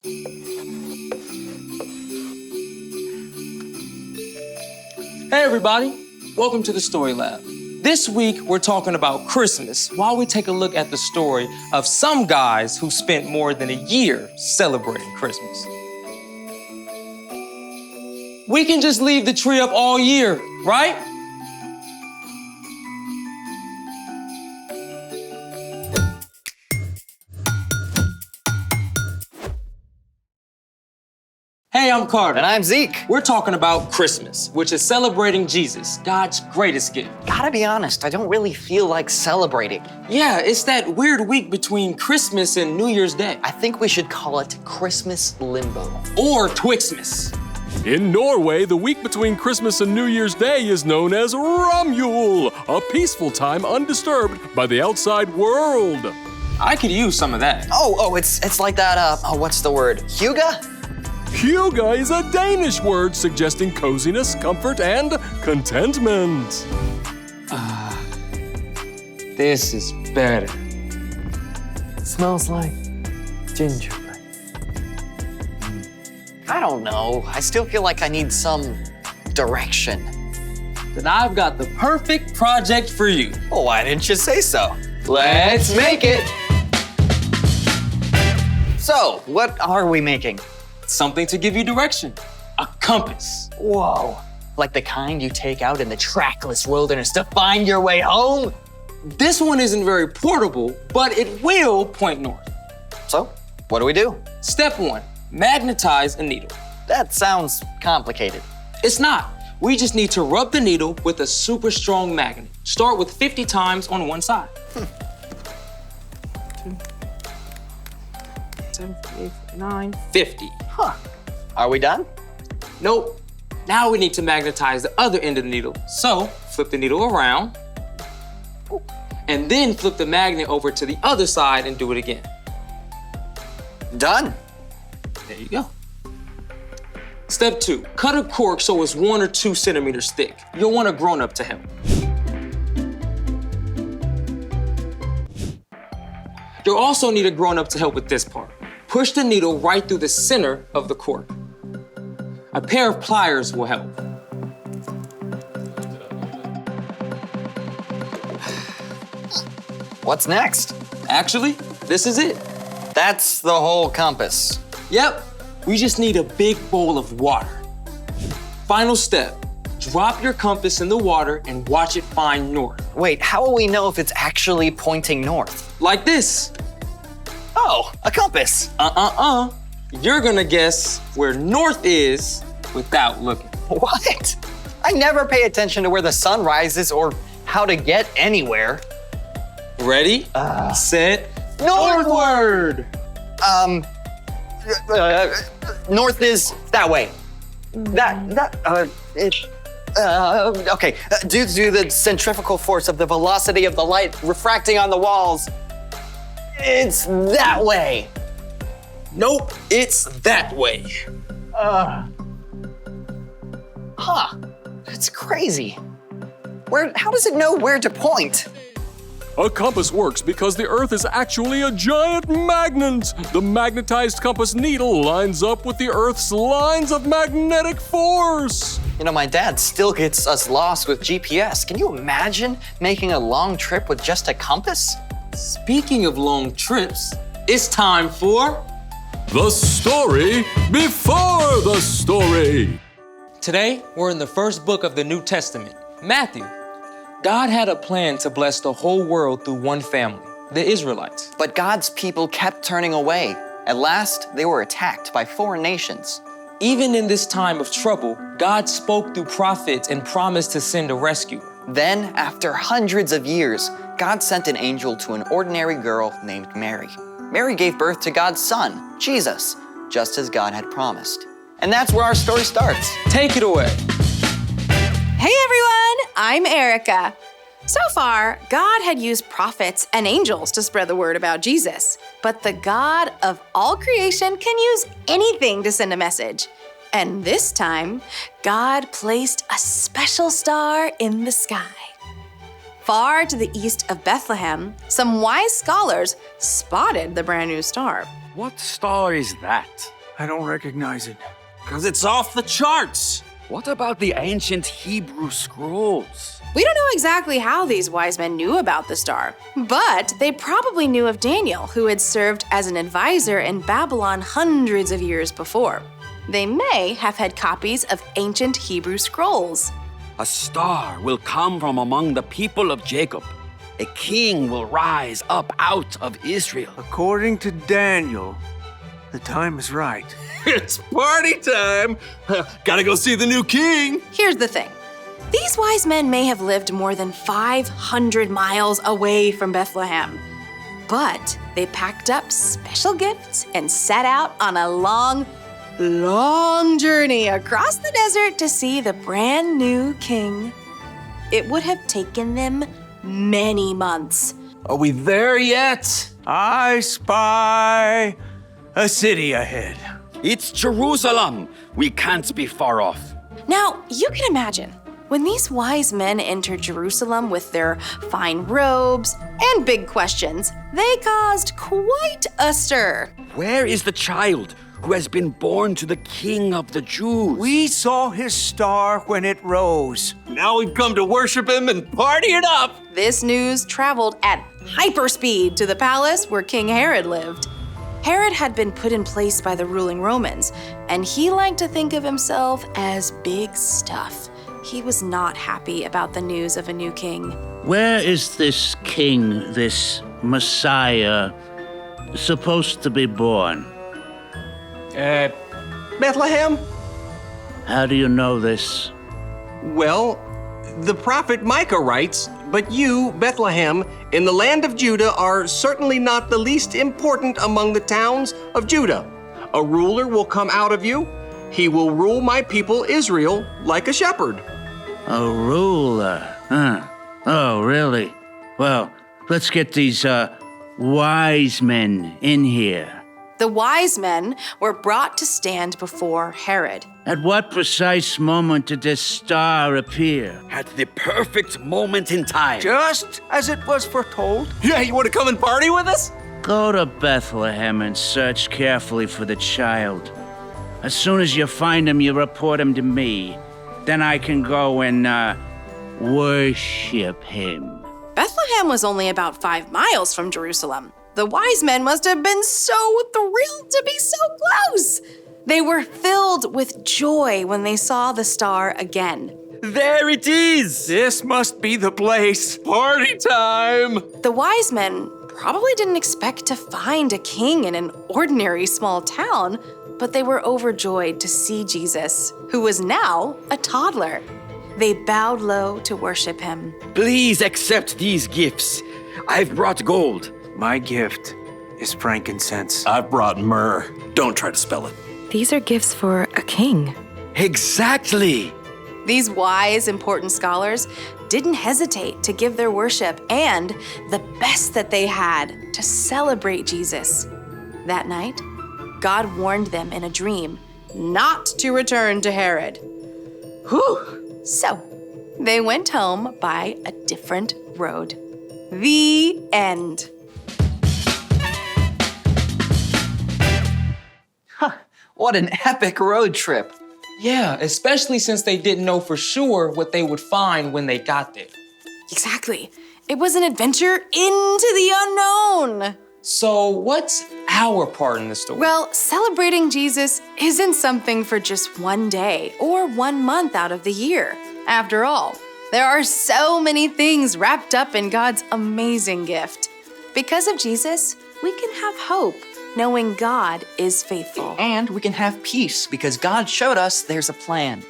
Hey everybody, welcome to the Story Lab. This week we're talking about Christmas while we take a look at the story of some guys who spent more than a year celebrating Christmas. We can just leave the tree up all year, right? Hey, I'm Carter. And I'm Zeke. We're talking about Christmas, which is celebrating Jesus, God's greatest gift. Gotta be honest, I don't really feel like celebrating. Yeah, it's that weird week between Christmas and New Year's Day. I think we should call it Christmas limbo. Or Twixmas. In Norway, the week between Christmas and New Year's Day is known as Romjul, a peaceful time undisturbed by the outside world. I could use some of that. It's like that, what's the word? Hygge? Hygge is a Danish word suggesting coziness, comfort, and contentment. This is better. Smells like gingerbread. I don't know. I still feel like I need some direction. Then I've got the perfect project for you. Well, why didn't you say so? Let's make it. So, what are we making? Something to give you direction. A compass. Whoa. Like the kind you take out in the trackless wilderness to find your way home? This one isn't very portable, but it will point north. So, what do we do? Step 1, magnetize a needle. That sounds complicated. It's not. We just need to rub the needle with a super strong magnet. Start with 50 times on one side. 7, 8, 9, 50. Huh. Are we done? Nope. Now we need to magnetize the other end of the needle. So, flip the needle around, and then flip the magnet over to the other side and do it again. Done. There you go. Step 2, cut a cork so it's 1 or 2 centimeters thick. You'll want a grown-up to help. You'll also need a grown-up to help with this part. Push the needle right through the center of the cork. A pair of pliers will help. What's next? Actually, this is it. That's the whole compass. Yep, we just need a big bowl of water. Final step, drop your compass in the water and watch it find north. Wait, how will we know if it's actually pointing north? Like this. Oh, a compass. You're gonna guess where north is without looking. What? I never pay attention to where the sun rises or how to get anywhere. Ready, set, northward! North is that way. Okay. Due to the centrifugal force of the velocity of the light refracting on the walls, it's that way. Nope, it's that way. That's crazy. How does it know where to point? A compass works because the Earth is actually a giant magnet. The magnetized compass needle lines up with the Earth's lines of magnetic force. You know, my dad still gets us lost with GPS. Can you imagine making a long trip with just a compass? Speaking of long trips, it's time for The story before the story. Today, we're in the first book of the New Testament, Matthew. God had a plan to bless the whole world through one family, the Israelites. But God's people kept turning away. At last, they were attacked by foreign nations. Even in this time of trouble, God spoke through prophets and promised to send a rescuer. Then, after hundreds of years, God sent an angel to an ordinary girl named Mary. Mary gave birth to God's son, Jesus, just as God had promised. And that's where our story starts. Take it away. Hey everyone, I'm Erica. So far, God had used prophets and angels to spread the word about Jesus. But the God of all creation can use anything to send a message. And this time, God placed a special star in the sky. Far to the east of Bethlehem, some wise scholars spotted the brand new star. What star is that? I don't recognize it. Because it's off the charts. What about the ancient Hebrew scrolls? We don't know exactly how these wise men knew about the star, but they probably knew of Daniel, who had served as an advisor in Babylon hundreds of years before. They may have had copies of ancient Hebrew scrolls. A star will come from among the people of Jacob. A king will rise up out of Israel. According to Daniel, the time is right. It's party time. Gotta go see the new king. Here's the thing. These wise men may have lived more than 500 miles away from Bethlehem, but they packed up special gifts and set out on a long journey across the desert to see the brand new king. It would have taken them many months. Are we there yet? I spy a city ahead. It's Jerusalem. We can't be far off. Now, you can imagine, when these wise men entered Jerusalem with their fine robes and big questions, they caused quite a stir. Where is the child who has been born to the King of the Jews? We saw his star when it rose. Now we've come to worship him and party it up. This news traveled at hyperspeed to the palace where King Herod lived. Herod had been put in place by the ruling Romans, and he liked to think of himself as big stuff. He was not happy about the news of a new king. Where is this king, this Messiah, supposed to be born? Bethlehem? How do you know this? Well, the prophet Micah writes, "But you, Bethlehem, in the land of Judah, are certainly not the least important among the towns of Judah. A ruler will come out of you. He will rule my people Israel like a shepherd." A ruler? Huh. Oh, really? Well, let's get these wise men in here. The wise men were brought to stand before Herod. At what precise moment did this star appear? At the perfect moment in time. Just as it was foretold. Yeah, you want to come and party with us? Go to Bethlehem and search carefully for the child. As soon as you find him, you report him to me. Then I can go and worship him. Bethlehem was only about 5 miles from Jerusalem. The wise men must have been so thrilled to be so close. They were filled with joy when they saw the star again. There it is! This must be the place. Party time. The wise men probably didn't expect to find a king in an ordinary small town, but they were overjoyed to see Jesus, who was now a toddler. They bowed low to worship him. Please accept these gifts. I've brought gold. My gift is frankincense. I've brought myrrh. Don't try to spell it. These are gifts for a king. Exactly. These wise, important scholars didn't hesitate to give their worship and the best that they had to celebrate Jesus. That night, God warned them in a dream not to return to Herod. Whew! So, they went home by a different road. The end. What an epic road trip. Yeah, especially since they didn't know for sure what they would find when they got there. Exactly. It was an adventure into the unknown. So what's our part in the story? Well, celebrating Jesus isn't something for just one day or 1 month out of the year. After all, there are so many things wrapped up in God's amazing gift. Because of Jesus, we can have hope, knowing God is faithful. And we can have peace because God showed us there's a plan.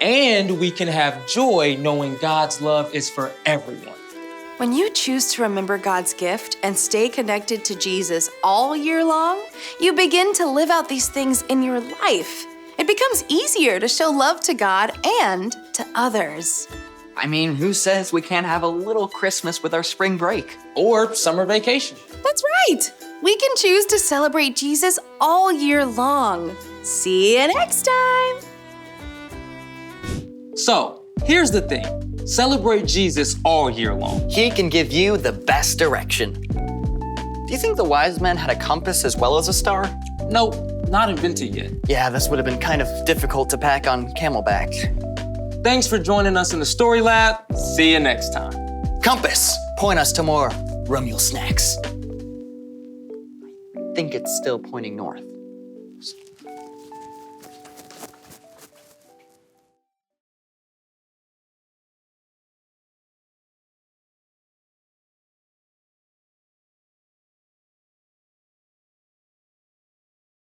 And we can have joy knowing God's love is for everyone. When you choose to remember God's gift and stay connected to Jesus all year long, you begin to live out these things in your life. It becomes easier to show love to God and to others. I mean, who says we can't have a little Christmas with our spring break? Or summer vacation. That's right. We can choose to celebrate Jesus all year long. See you next time. So, here's the thing. Celebrate Jesus all year long. He can give you the best direction. Do you think the wise men had a compass as well as a star? Nope, not invented yet. Yeah, this would have been kind of difficult to pack on camelback. Thanks for joining us in the Story Lab. See you next time. Compass, point us to more Rumule snacks. I think it's still pointing north.